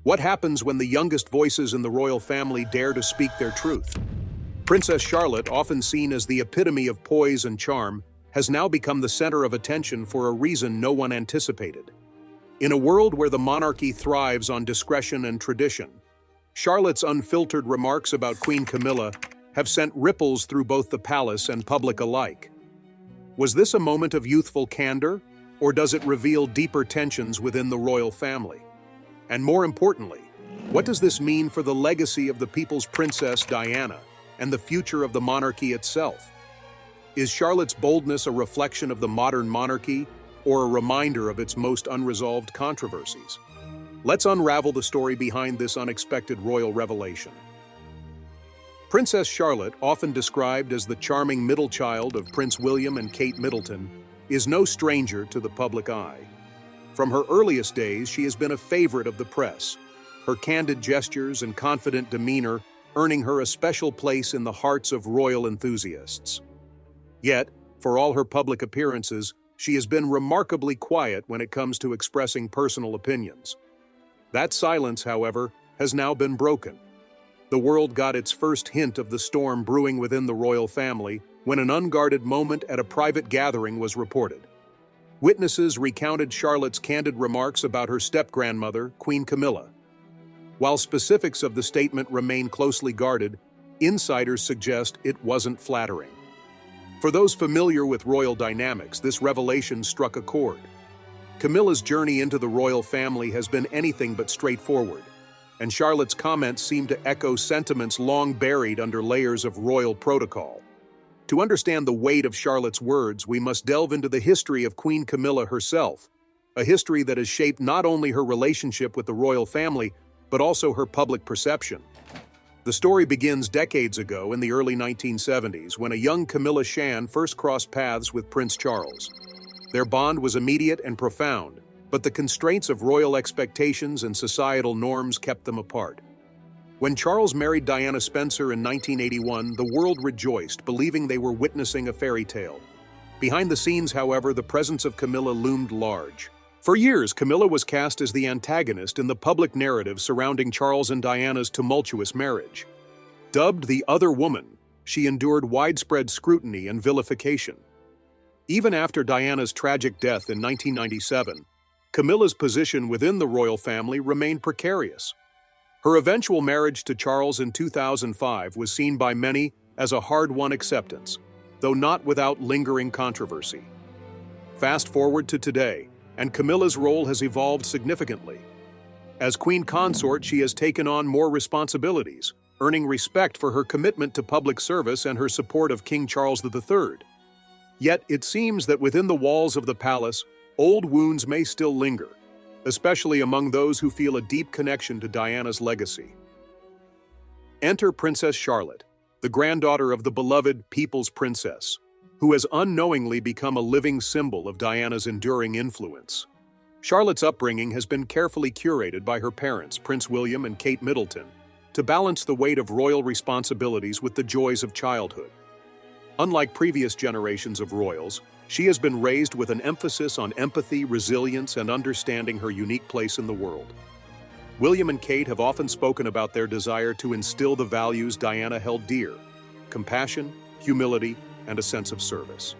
What happens when the youngest voices in the royal family dare to speak their truth? Princess Charlotte, often seen as the epitome of poise and charm, has now become the center of attention for a reason no one anticipated. In a world where the monarchy thrives on discretion and tradition, Charlotte's unfiltered remarks about Queen Camilla have sent ripples through both the palace and public alike. Was this a moment of youthful candor, or does it reveal deeper tensions within the royal family? And more importantly, what does this mean for the legacy of the people's princess Diana and the future of the monarchy itself? Is Charlotte's boldness a reflection of the modern monarchy or a reminder of its most unresolved controversies? Let's unravel the story behind this unexpected royal revelation. Princess Charlotte, often described as the charming middle child of Prince William and Kate Middleton, is no stranger to the public eye. From her earliest days, she has been a favorite of the press, her candid gestures and confident demeanor earning her a special place in the hearts of royal enthusiasts. Yet, for all her public appearances, she has been remarkably quiet when it comes to expressing personal opinions. That silence, however, has now been broken. The world got its first hint of the storm brewing within the royal family when an unguarded moment at a private gathering was reported. Witnesses recounted Charlotte's candid remarks about her step-grandmother, Queen Camilla. While specifics of the statement remain closely guarded, insiders suggest it wasn't flattering. For those familiar with royal dynamics, this revelation struck a chord. Camilla's journey into the royal family has been anything but straightforward, and Charlotte's comments seem to echo sentiments long buried under layers of royal protocol. To understand the weight of Charlotte's words, we must delve into the history of Queen Camilla herself, a history that has shaped not only her relationship with the royal family, but also her public perception. The story begins decades ago in the early 1970s when a young Camilla Shan first crossed paths with Prince Charles. Their bond was immediate and profound, but the constraints of royal expectations and societal norms kept them apart. When Charles married Diana Spencer in 1981, the world rejoiced, believing they were witnessing a fairy tale. Behind the scenes, however, the presence of Camilla loomed large. For years, Camilla was cast as the antagonist in the public narrative surrounding Charles and Diana's tumultuous marriage. Dubbed the Other Woman, she endured widespread scrutiny and vilification. Even after Diana's tragic death in 1997, Camilla's position within the royal family remained precarious. Her eventual marriage to Charles in 2005 was seen by many as a hard-won acceptance, though not without lingering controversy. Fast forward to today, and Camilla's role has evolved significantly. As queen consort, she has taken on more responsibilities, earning respect for her commitment to public service and her support of King Charles III. Yet it seems that within the walls of the palace, old wounds may still linger, especially among those who feel a deep connection to Diana's legacy. Enter Princess Charlotte, the granddaughter of the beloved People's Princess, who has unknowingly become a living symbol of Diana's enduring influence. Charlotte's upbringing has been carefully curated by her parents, Prince William and Kate Middleton, to balance the weight of royal responsibilities with the joys of childhood. Unlike previous generations of royals, she has been raised with an emphasis on empathy, resilience, and understanding her unique place in the world. William and Kate have often spoken about their desire to instill the values Diana held dear: compassion, humility, and a sense of service.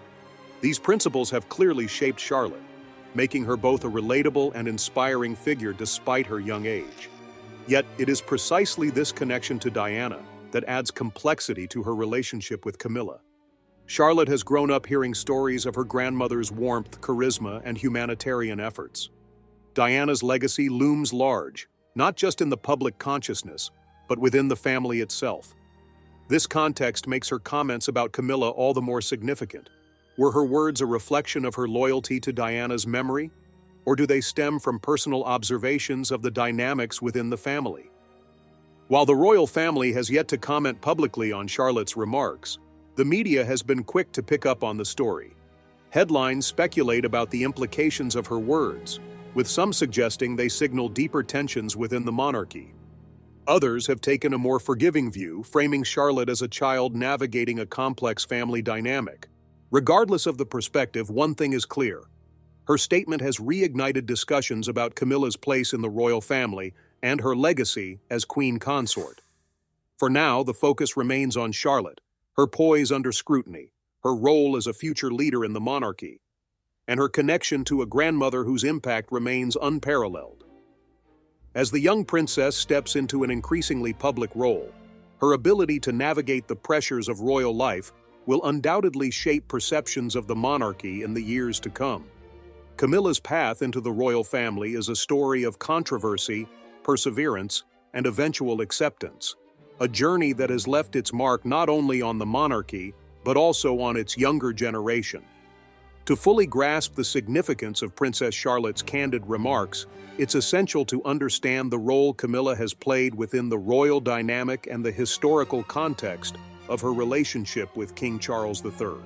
These principles have clearly shaped Charlotte, making her both a relatable and inspiring figure despite her young age. Yet it is precisely this connection to Diana that adds complexity to her relationship with Camilla. Charlotte has grown up hearing stories of her grandmother's warmth, charisma, and humanitarian efforts. Diana's legacy looms large, not just in the public consciousness, but within the family itself. This context makes her comments about Camilla all the more significant. Were her words a reflection of her loyalty to Diana's memory, or do they stem from personal observations of the dynamics within the family? While the royal family has yet to comment publicly on Charlotte's remarks, the media has been quick to pick up on the story. Headlines speculate about the implications of her words, with some suggesting they signal deeper tensions within the monarchy. Others have taken a more forgiving view, framing Charlotte as a child navigating a complex family dynamic. Regardless of the perspective, one thing is clear. Her statement has reignited discussions about Camilla's place in the royal family and her legacy as queen consort. For now, the focus remains on Charlotte, her poise under scrutiny, her role as a future leader in the monarchy, and her connection to a grandmother whose impact remains unparalleled. As the young princess steps into an increasingly public role, her ability to navigate the pressures of royal life will undoubtedly shape perceptions of the monarchy in the years to come. Camilla's path into the royal family is a story of controversy, perseverance, and eventual acceptance, a journey that has left its mark not only on the monarchy, but also on its younger generation. To fully grasp the significance of Princess Charlotte's candid remarks, it's essential to understand the role Camilla has played within the royal dynamic and the historical context of her relationship with King Charles III.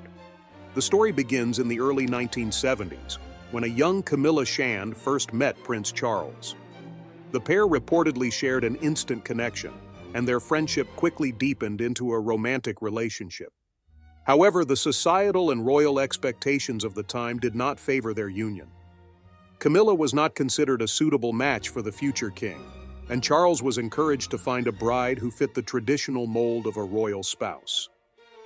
The story begins in the early 1970s, when a young Camilla Shand first met Prince Charles. The pair reportedly shared an instant connection, and their friendship quickly deepened into a romantic relationship. However, the societal and royal expectations of the time did not favor their union. Camilla was not considered a suitable match for the future king, and Charles was encouraged to find a bride who fit the traditional mold of a royal spouse.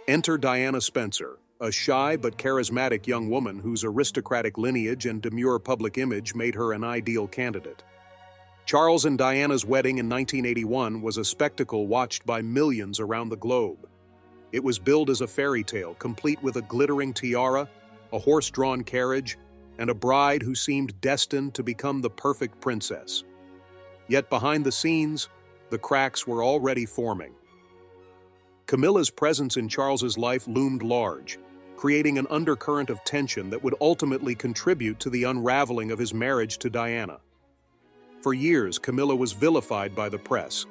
Enter Diana Spencer, a shy but charismatic young woman whose aristocratic lineage and demure public image made her an ideal candidate. Charles and Diana's wedding in 1981 was a spectacle watched by millions around the globe. It was billed as a fairy tale, complete with a glittering tiara, a horse-drawn carriage, and a bride who seemed destined to become the perfect princess. Yet behind the scenes, the cracks were already forming. Camilla's presence in Charles's life loomed large, creating an undercurrent of tension that would ultimately contribute to the unraveling of his marriage to Diana. For years, Camilla was vilified by the press,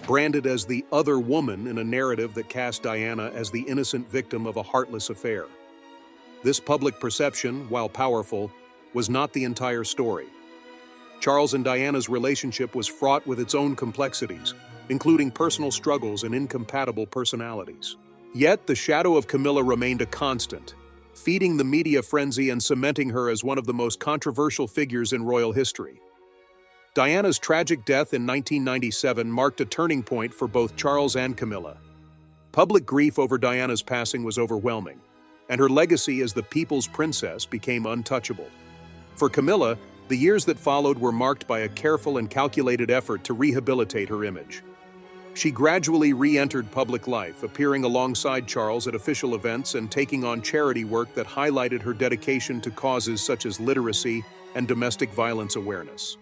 branded as the other woman in a narrative that cast Diana as the innocent victim of a heartless affair. This public perception, while powerful, was not the entire story. Charles and Diana's relationship was fraught with its own complexities, including personal struggles and incompatible personalities. Yet, the shadow of Camilla remained a constant, feeding the media frenzy and cementing her as one of the most controversial figures in royal history. Diana's tragic death in 1997 marked a turning point for both Charles and Camilla. Public grief over Diana's passing was overwhelming, and her legacy as the people's princess became untouchable. For Camilla, the years that followed were marked by a careful and calculated effort to rehabilitate her image. She gradually re-entered public life, appearing alongside Charles at official events and taking on charity work that highlighted her dedication to causes such as literacy and domestic violence awareness.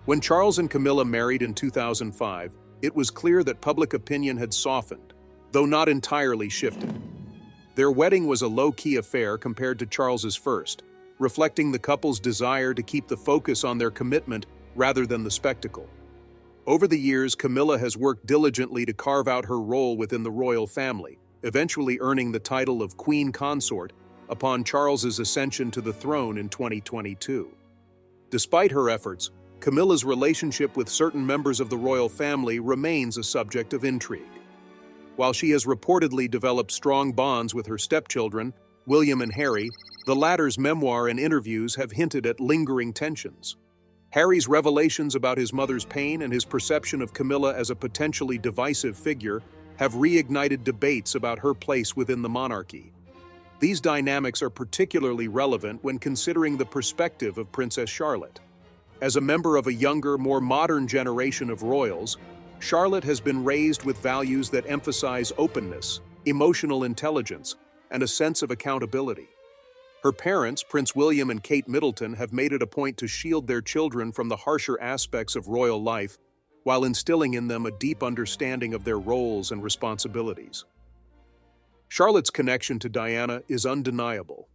When Charles and Camilla married in 2005, it was clear that public opinion had softened, though not entirely shifted. Their wedding was a low-key affair compared to Charles's first, reflecting the couple's desire to keep the focus on their commitment rather than the spectacle. Over the years, Camilla has worked diligently to carve out her role within the royal family, eventually earning the title of Queen Consort upon Charles's ascension to the throne in 2022. Despite her efforts, Camilla's relationship with certain members of the royal family remains a subject of intrigue. While she has reportedly developed strong bonds with her stepchildren, William and Harry, the latter's memoir and interviews have hinted at lingering tensions. Harry's revelations about his mother's pain and his perception of Camilla as a potentially divisive figure have reignited debates about her place within the monarchy. These dynamics are particularly relevant when considering the perspective of Princess Charlotte. As a member of a younger, more modern generation of royals, Charlotte has been raised with values that emphasize openness, emotional intelligence, and a sense of accountability. Her parents, Prince William and Kate Middleton, have made it a point to shield their children from the harsher aspects of royal life, while instilling in them a deep understanding of their roles and responsibilities. Charlotte's connection to Diana is undeniable.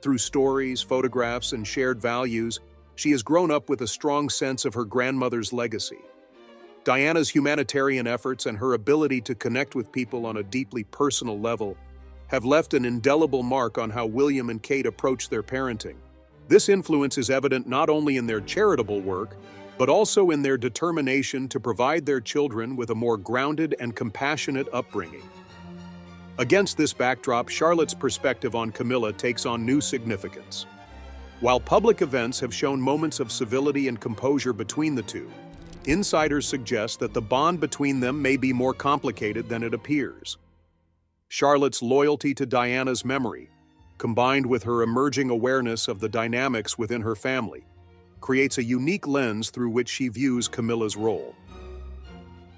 Through stories, photographs, and shared values, she has grown up with a strong sense of her grandmother's legacy. Diana's humanitarian efforts and her ability to connect with people on a deeply personal level have left an indelible mark on how William and Kate approach their parenting. This influence is evident not only in their charitable work, but also in their determination to provide their children with a more grounded and compassionate upbringing. Against this backdrop, Charlotte's perspective on Camilla takes on new significance. While public events have shown moments of civility and composure between the two, Insiders suggest that the bond between them may be more complicated than it appears. Charlotte's loyalty to Diana's memory, combined with her emerging awareness of the dynamics within her family, creates a unique lens through which she views Camilla's role.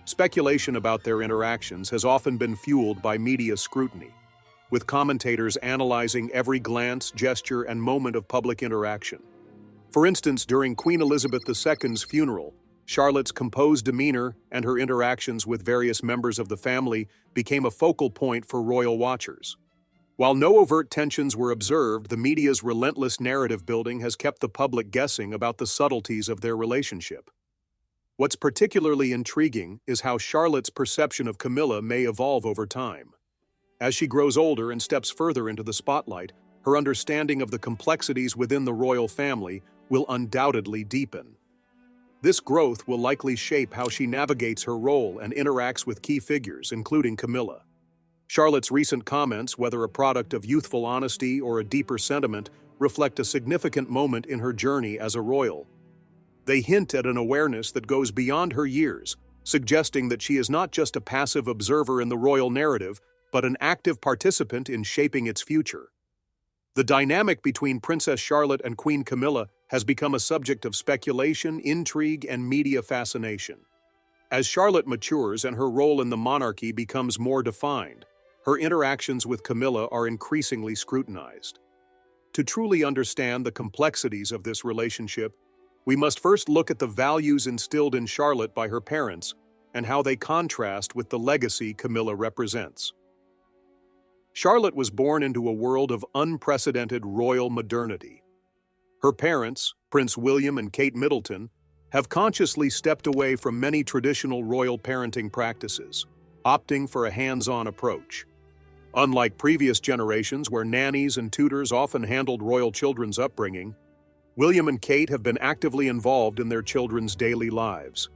Speculation about their interactions has often been fueled by media scrutiny, with commentators analyzing every glance, gesture, and moment of public interaction. For instance, during Queen Elizabeth II's funeral, Charlotte's composed demeanor and her interactions with various members of the family became a focal point for royal watchers. While no overt tensions were observed, the media's relentless narrative building has kept the public guessing about the subtleties of their relationship. What's particularly intriguing is how Charlotte's perception of Camilla may evolve over time. As she grows older and steps further into the spotlight, her understanding of the complexities within the royal family will undoubtedly deepen. This growth will likely shape how she navigates her role and interacts with key figures, including Camilla. Charlotte's recent comments, whether a product of youthful honesty or a deeper sentiment, reflect a significant moment in her journey as a royal. They hint at an awareness that goes beyond her years, suggesting that she is not just a passive observer in the royal narrative, but an active participant in shaping its future. The dynamic between Princess Charlotte and Queen Camilla has become a subject of speculation, intrigue, and media fascination. As Charlotte matures and her role in the monarchy becomes more defined, her interactions with Camilla are increasingly scrutinized. To truly understand the complexities of this relationship, we must first look at the values instilled in Charlotte by her parents and how they contrast with the legacy Camilla represents. Charlotte was born into a world of unprecedented royal modernity. Her parents, Prince William and Kate Middleton, have consciously stepped away from many traditional royal parenting practices, opting for a hands-on approach. Unlike previous generations where nannies and tutors often handled royal children's upbringing, William and Kate have been actively involved in their children's daily lives.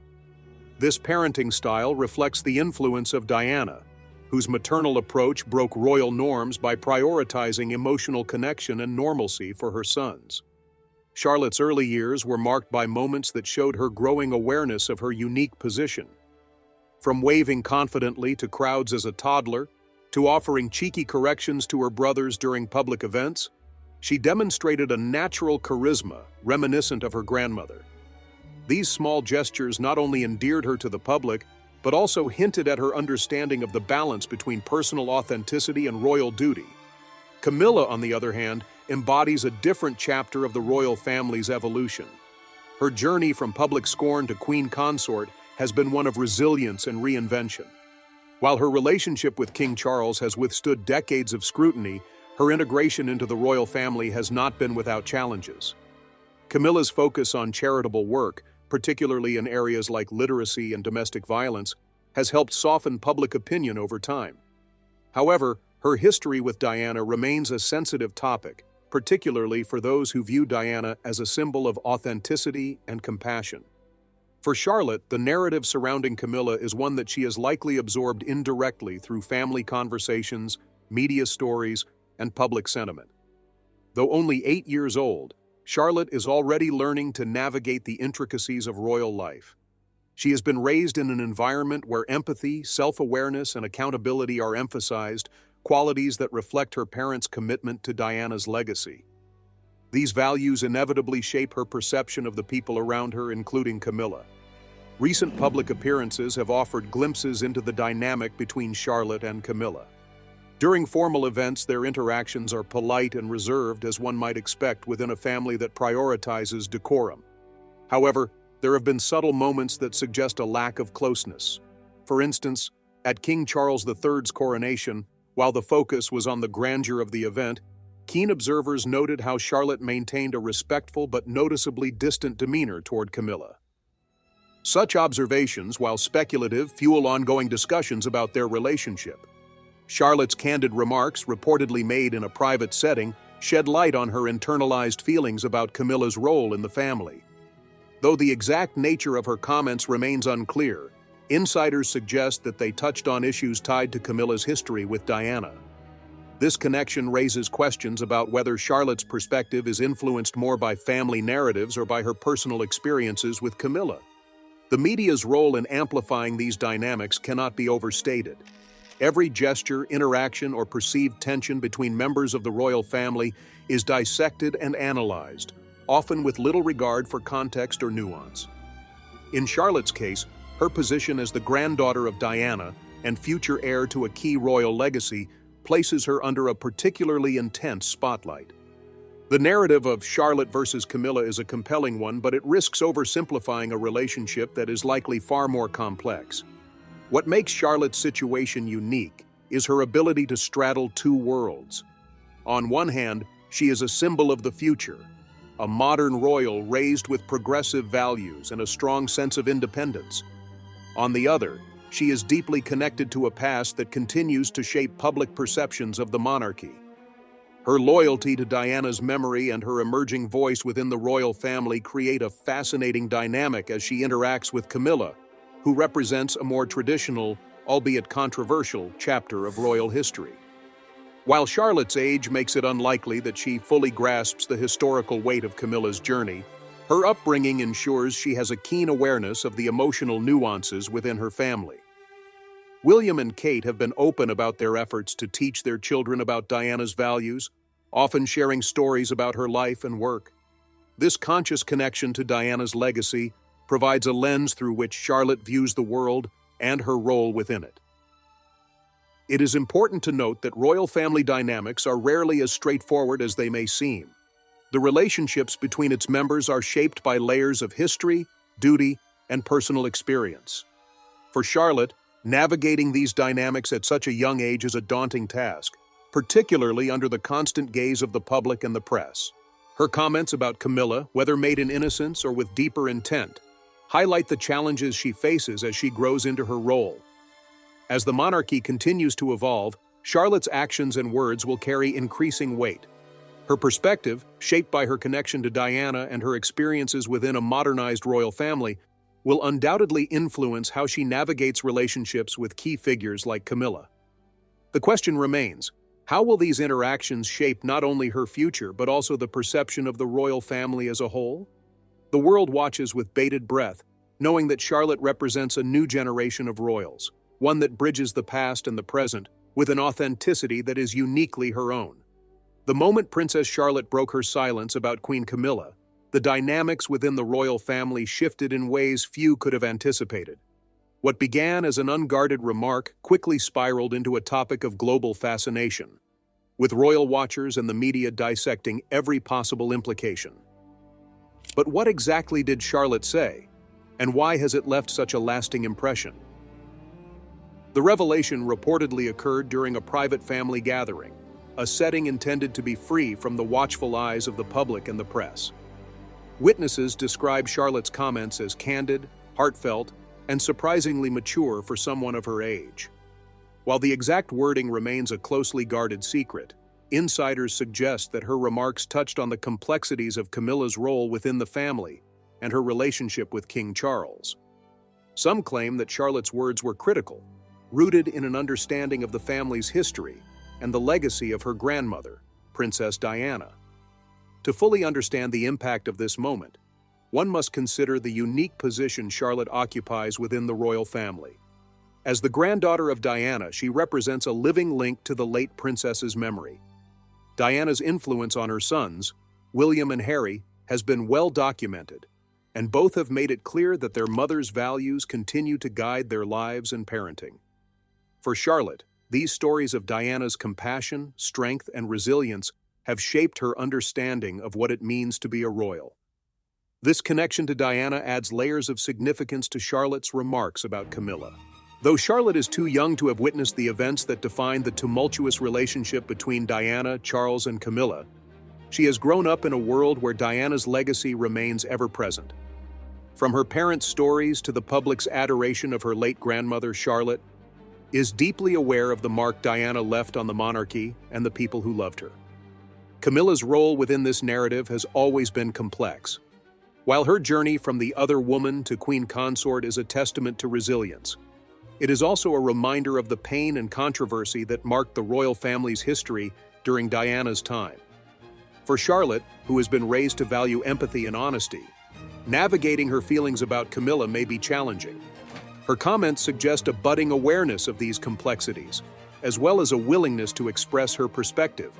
This parenting style reflects the influence of Diana, whose maternal approach broke royal norms by prioritizing emotional connection and normalcy for her sons. Charlotte's early years were marked by moments that showed her growing awareness of her unique position. From waving confidently to crowds as a toddler, to offering cheeky corrections to her brothers during public events, she demonstrated a natural charisma reminiscent of her grandmother. These small gestures not only endeared her to the public, but also hinted at her understanding of the balance between personal authenticity and royal duty. Camilla, on the other hand, embodies a different chapter of the royal family's evolution. Her journey from public scorn to queen consort has been one of resilience and reinvention. While her relationship with King Charles has withstood decades of scrutiny, her integration into the royal family has not been without challenges. Camilla's focus on charitable work, particularly in areas like literacy and domestic violence, has helped soften public opinion over time. However, her history with Diana remains a sensitive topic, particularly for those who view Diana as a symbol of authenticity and compassion. For Charlotte, the narrative surrounding Camilla is one that she has likely absorbed indirectly through family conversations, media stories, and public sentiment. Though only 8 years old, Charlotte is already learning to navigate the intricacies of royal life. She has been raised in an environment where empathy, self-awareness, and accountability are emphasized, qualities that reflect her parents' commitment to Diana's legacy. These values inevitably shape her perception of the people around her, including Camilla. Recent public appearances have offered glimpses into the dynamic between Charlotte and Camilla. During formal events, their interactions are polite and reserved, as one might expect within a family that prioritizes decorum. However, there have been subtle moments that suggest a lack of closeness. For instance, at King Charles III's coronation, while the focus was on the grandeur of the event, keen observers noted how Charlotte maintained a respectful but noticeably distant demeanor toward Camilla. Such observations, while speculative, fuel ongoing discussions about their relationship. Charlotte's candid remarks, reportedly made in a private setting, shed light on her internalized feelings about Camilla's role in the family. Though the exact nature of her comments remains unclear, insiders suggest that they touched on issues tied to Camilla's history with Diana. This connection raises questions about whether Charlotte's perspective is influenced more by family narratives or by her personal experiences with Camilla. The media's role in amplifying these dynamics cannot be overstated. Every gesture, interaction, or perceived tension between members of the royal family is dissected and analyzed, often with little regard for context or nuance. In Charlotte's case, her position as the granddaughter of Diana and future heir to a key royal legacy places her under a particularly intense spotlight. The narrative of Charlotte versus Camilla is a compelling one, but it risks oversimplifying a relationship that is likely far more complex. What makes Charlotte's situation unique is her ability to straddle two worlds. On one hand, she is a symbol of the future, a modern royal raised with progressive values and a strong sense of independence. On the other, she is deeply connected to a past that continues to shape public perceptions of the monarchy. Her loyalty to Diana's memory and her emerging voice within the royal family create a fascinating dynamic as she interacts with Camilla, who represents a more traditional, albeit controversial, chapter of royal history. While Charlotte's age makes it unlikely that she fully grasps the historical weight of Camilla's journey, her upbringing ensures she has a keen awareness of the emotional nuances within her family. William and Kate have been open about their efforts to teach their children about Diana's values, often sharing stories about her life and work. This conscious connection to Diana's legacy provides a lens through which Charlotte views the world and her role within it. It is important to note that royal family dynamics are rarely as straightforward as they may seem. The relationships between its members are shaped by layers of history, duty, and personal experience. For Charlotte, navigating these dynamics at such a young age is a daunting task, particularly under the constant gaze of the public and the press. Her comments about Camilla, whether made in innocence or with deeper intent, highlight the challenges she faces as she grows into her role. As the monarchy continues to evolve, Charlotte's actions and words will carry increasing weight. Her perspective, shaped by her connection to Diana and her experiences within a modernized royal family, will undoubtedly influence how she navigates relationships with key figures like Camilla. The question remains, how will these interactions shape not only her future but also the perception of the royal family as a whole? The world watches with bated breath, knowing that Charlotte represents a new generation of royals, one that bridges the past and the present with an authenticity that is uniquely her own. The moment Princess Charlotte broke her silence about Queen Camilla, the dynamics within the royal family shifted in ways few could have anticipated. What began as an unguarded remark quickly spiraled into a topic of global fascination, with royal watchers and the media dissecting every possible implication. But what exactly did Charlotte say, and why has it left such a lasting impression? The revelation reportedly occurred during a private family gathering, a setting intended to be free from the watchful eyes of the public and the press. Witnesses describe Charlotte's comments as candid, heartfelt, and surprisingly mature for someone of her age. While the exact wording remains a closely guarded secret, insiders suggest that her remarks touched on the complexities of Camilla's role within the family and her relationship with King Charles. Some claim that Charlotte's words were critical, rooted in an understanding of the family's history and the legacy of her grandmother, Princess Diana. To fully understand the impact of this moment, one must consider the unique position Charlotte occupies within the royal family. As the granddaughter of Diana, she represents a living link to the late princess's memory. Diana's influence on her sons, William and Harry, has been well documented, and both have made it clear that their mother's values continue to guide their lives and parenting. For Charlotte, these stories of Diana's compassion, strength, and resilience have shaped her understanding of what it means to be a royal. This connection to Diana adds layers of significance to Charlotte's remarks about Camilla. Though Charlotte is too young to have witnessed the events that defined the tumultuous relationship between Diana, Charles, and Camilla, she has grown up in a world where Diana's legacy remains ever present. From her parents' stories to the public's adoration of her late grandmother, Charlotte is deeply aware of the mark Diana left on the monarchy and the people who loved her. Camilla's role within this narrative has always been complex. While her journey from the other woman to queen consort is a testament to resilience, it is also a reminder of the pain and controversy that marked the royal family's history during Diana's time. For Charlotte, who has been raised to value empathy and honesty, navigating her feelings about Camilla may be challenging. Her comments suggest a budding awareness of these complexities, as well as a willingness to express her perspective,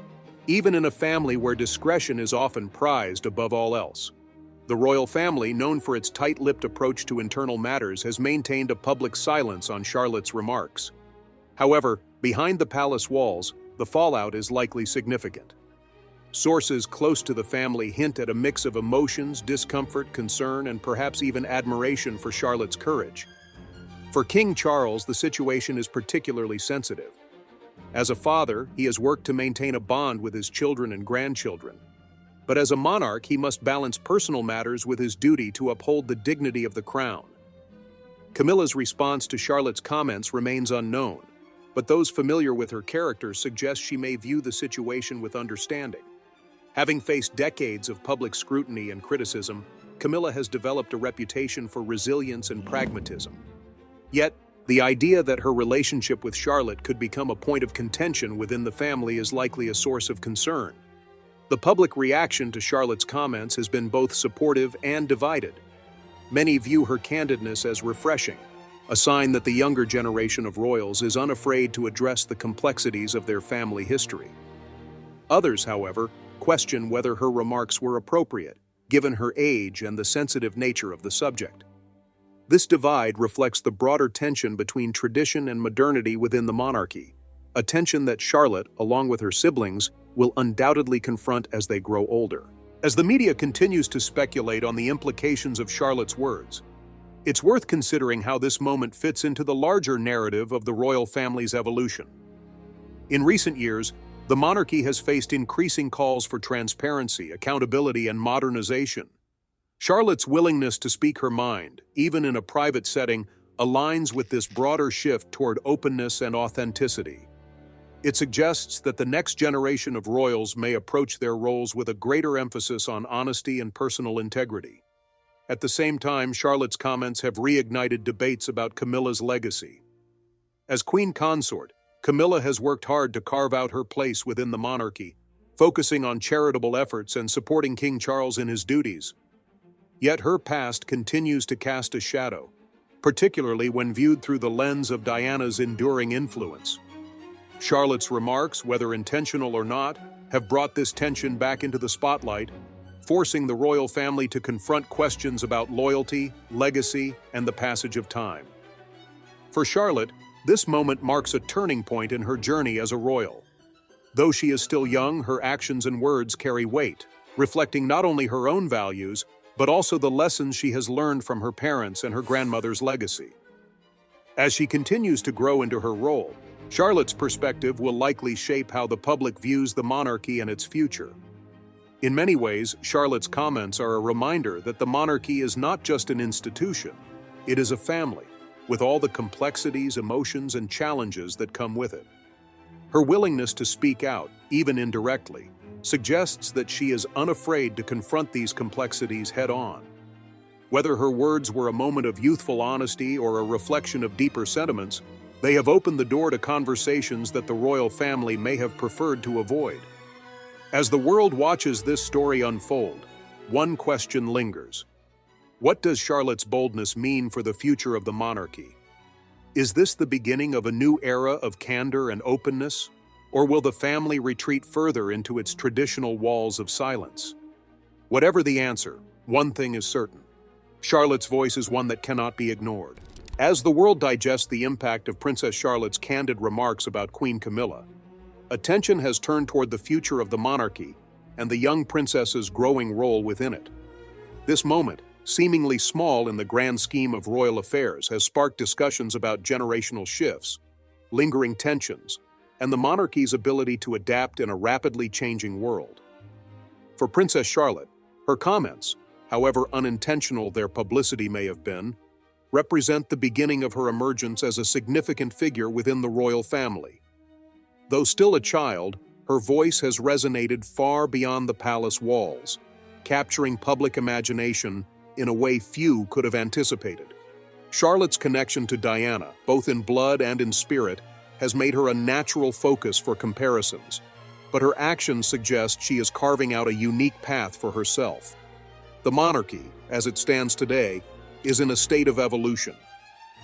even in a family where discretion is often prized above all else. The royal family, known for its tight-lipped approach to internal matters, has maintained a public silence on Charlotte's remarks. However, behind the palace walls, the fallout is likely significant. Sources close to the family hint at a mix of emotions, discomfort, concern, and perhaps even admiration for Charlotte's courage. For King Charles, the situation is particularly sensitive. As a father, he has worked to maintain a bond with his children and grandchildren. But as a monarch, he must balance personal matters with his duty to uphold the dignity of the crown. Camilla's response to Charlotte's comments remains unknown, but those familiar with her character suggest she may view the situation with understanding. Having faced decades of public scrutiny and criticism, Camilla has developed a reputation for resilience and pragmatism. Yet, the idea that her relationship with Charlotte could become a point of contention within the family is likely a source of concern. The public reaction to Charlotte's comments has been both supportive and divided. Many view her candidness as refreshing, a sign that the younger generation of royals is unafraid to address the complexities of their family history. Others, however, question whether her remarks were appropriate, given her age and the sensitive nature of the subject. This divide reflects the broader tension between tradition and modernity within the monarchy, a tension that Charlotte, along with her siblings, will undoubtedly confront as they grow older. As the media continues to speculate on the implications of Charlotte's words, it's worth considering how this moment fits into the larger narrative of the royal family's evolution. In recent years, the monarchy has faced increasing calls for transparency, accountability, and modernization. Charlotte's willingness to speak her mind, even in a private setting, aligns with this broader shift toward openness and authenticity. It suggests that the next generation of royals may approach their roles with a greater emphasis on honesty and personal integrity. At the same time, Charlotte's comments have reignited debates about Camilla's legacy. As queen consort, Camilla has worked hard to carve out her place within the monarchy, focusing on charitable efforts and supporting King Charles in his duties. Yet her past continues to cast a shadow, particularly when viewed through the lens of Diana's enduring influence. Charlotte's remarks, whether intentional or not, have brought this tension back into the spotlight, forcing the royal family to confront questions about loyalty, legacy, and the passage of time. For Charlotte, this moment marks a turning point in her journey as a royal. Though she is still young, her actions and words carry weight, reflecting not only her own values, but also the lessons she has learned from her parents and her grandmother's legacy. As she continues to grow into her role, Charlotte's perspective will likely shape how the public views the monarchy and its future. In many ways, Charlotte's comments are a reminder that the monarchy is not just an institution, it is a family, with all the complexities, emotions, and challenges that come with it. Her willingness to speak out, even indirectly, suggests that she is unafraid to confront these complexities head-on. Whether her words were a moment of youthful honesty or a reflection of deeper sentiments, they have opened the door to conversations that the royal family may have preferred to avoid. As the world watches this story unfold, one question lingers. What does Charlotte's boldness mean for the future of the monarchy? Is this the beginning of a new era of candor and openness, or will the family retreat further into its traditional walls of silence? Whatever the answer, one thing is certain. Charlotte's voice is one that cannot be ignored. As the world digests the impact of Princess Charlotte's candid remarks about Queen Camilla, attention has turned toward the future of the monarchy and the young princess's growing role within it. This moment, seemingly small in the grand scheme of royal affairs, has sparked discussions about generational shifts, lingering tensions, and the monarchy's ability to adapt in a rapidly changing world. For Princess Charlotte, her comments, however unintentional their publicity may have been, represent the beginning of her emergence as a significant figure within the royal family. Though still a child, her voice has resonated far beyond the palace walls, capturing public imagination in a way few could have anticipated. Charlotte's connection to Diana, both in blood and in spirit, has made her a natural focus for comparisons, but her actions suggest she is carving out a unique path for herself. The monarchy, as it stands today, is in a state of evolution.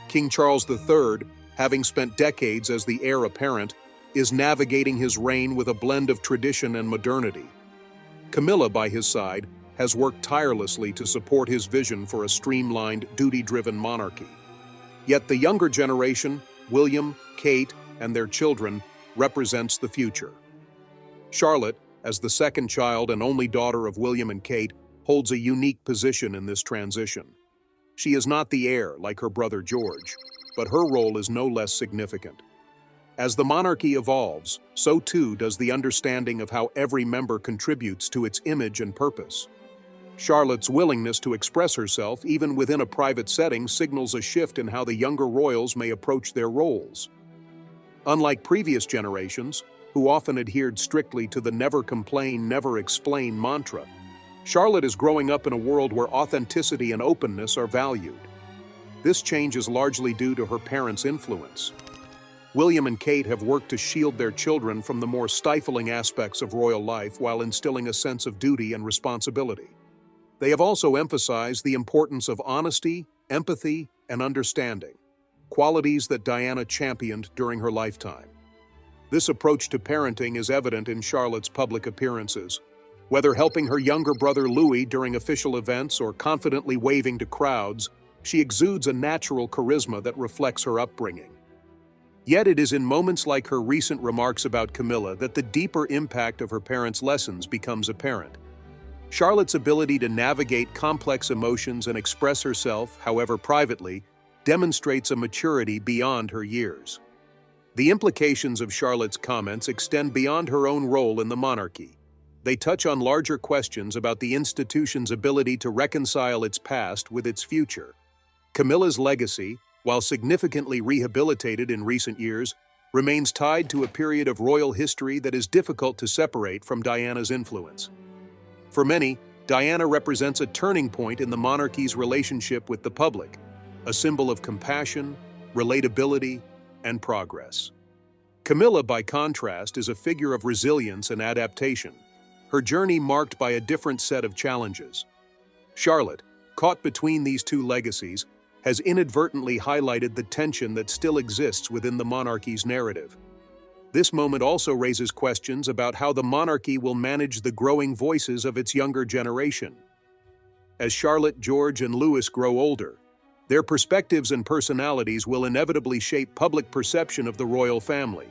King Charles III, having spent decades as the heir apparent, is navigating his reign with a blend of tradition and modernity. Camilla, by his side, has worked tirelessly to support his vision for a streamlined, duty-driven monarchy. Yet the younger generation, William, Kate, and their children, represents the future. Charlotte, as the second child and only daughter of William and Kate, holds a unique position in this transition. She is not the heir like her brother George, but her role is no less significant. As the monarchy evolves, so too does the understanding of how every member contributes to its image and purpose. Charlotte's willingness to express herself, even within a private setting, signals a shift in how the younger royals may approach their roles. Unlike previous generations, who often adhered strictly to the never complain, never explain mantra, Charlotte is growing up in a world where authenticity and openness are valued. This change is largely due to her parents' influence. William and Kate have worked to shield their children from the more stifling aspects of royal life while instilling a sense of duty and responsibility. They have also emphasized the importance of honesty, empathy, and understanding, qualities that Diana championed during her lifetime. This approach to parenting is evident in Charlotte's public appearances. Whether helping her younger brother Louis during official events or confidently waving to crowds, she exudes a natural charisma that reflects her upbringing. Yet it is in moments like her recent remarks about Camilla that the deeper impact of her parents' lessons becomes apparent. Charlotte's ability to navigate complex emotions and express herself, however privately, demonstrates a maturity beyond her years. The implications of Charlotte's comments extend beyond her own role in the monarchy. They touch on larger questions about the institution's ability to reconcile its past with its future. Camilla's legacy, while significantly rehabilitated in recent years, remains tied to a period of royal history that is difficult to separate from Diana's influence. For many, Diana represents a turning point in the monarchy's relationship with the public, a symbol of compassion, relatability, and progress. Camilla, by contrast, is a figure of resilience and adaptation, her journey marked by a different set of challenges. Charlotte, caught between these two legacies, has inadvertently highlighted the tension that still exists within the monarchy's narrative. This moment also raises questions about how the monarchy will manage the growing voices of its younger generation. As Charlotte, George, and Louis grow older, their perspectives and personalities will inevitably shape public perception of the royal family.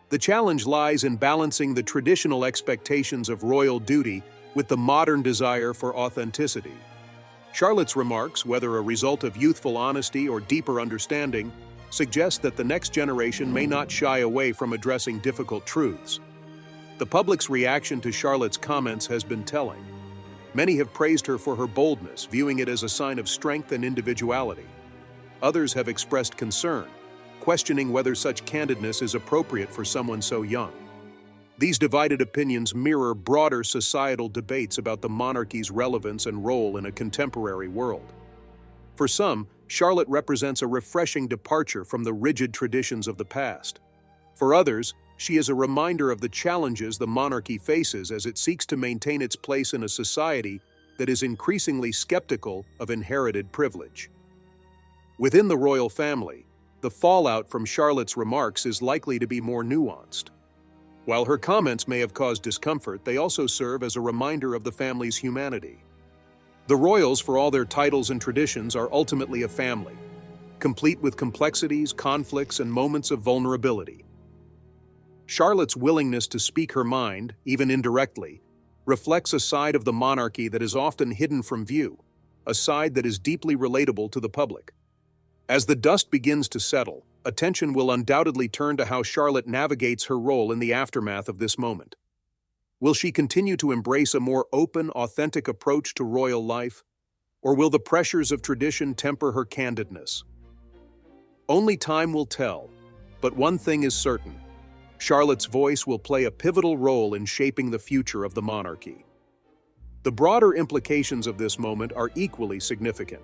The challenge lies in balancing the traditional expectations of royal duty with the modern desire for authenticity. Charlotte's remarks, whether a result of youthful honesty or deeper understanding, suggest that the next generation may not shy away from addressing difficult truths. The public's reaction to Charlotte's comments has been telling. Many have praised her for her boldness, viewing it as a sign of strength and individuality. Others have expressed concern, questioning whether such candidness is appropriate for someone so young. These divided opinions mirror broader societal debates about the monarchy's relevance and role in a contemporary world. For some, Charlotte represents a refreshing departure from the rigid traditions of the past. For others, she is a reminder of the challenges the monarchy faces as it seeks to maintain its place in a society that is increasingly skeptical of inherited privilege. Within the royal family, the fallout from Charlotte's remarks is likely to be more nuanced. While her comments may have caused discomfort, they also serve as a reminder of the family's humanity. The royals, for all their titles and traditions, are ultimately a family, complete with complexities, conflicts, and moments of vulnerability. Charlotte's willingness to speak her mind, even indirectly, reflects a side of the monarchy that is often hidden from view, a side that is deeply relatable to the public. As the dust begins to settle, attention will undoubtedly turn to how Charlotte navigates her role in the aftermath of this moment. Will she continue to embrace a more open, authentic approach to royal life, or will the pressures of tradition temper her candidness? Only time will tell, but one thing is certain: Charlotte's voice will play a pivotal role in shaping the future of the monarchy. The broader implications of this moment are equally significant.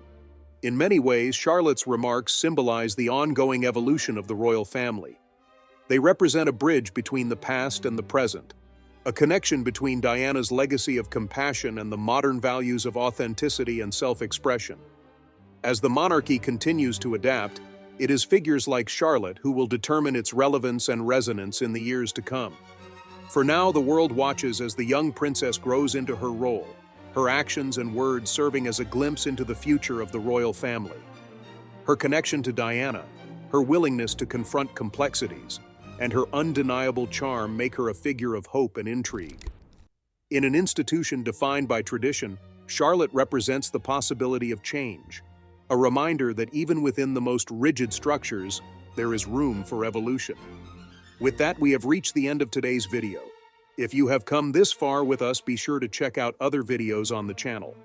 In many ways, Charlotte's remarks symbolize the ongoing evolution of the royal family. They represent a bridge between the past and the present, a connection between Diana's legacy of compassion and the modern values of authenticity and self-expression. As the monarchy continues to adapt, it is figures like Charlotte who will determine its relevance and resonance in the years to come. For now, the world watches as the young princess grows into her role, her actions and words serving as a glimpse into the future of the royal family. Her connection to Diana, her willingness to confront complexities, and her undeniable charm make her a figure of hope and intrigue. In an institution defined by tradition, Charlotte represents the possibility of change, a reminder that even within the most rigid structures, there is room for evolution. With that, we have reached the end of today's video. If you have come this far with us, be sure to check out other videos on the channel.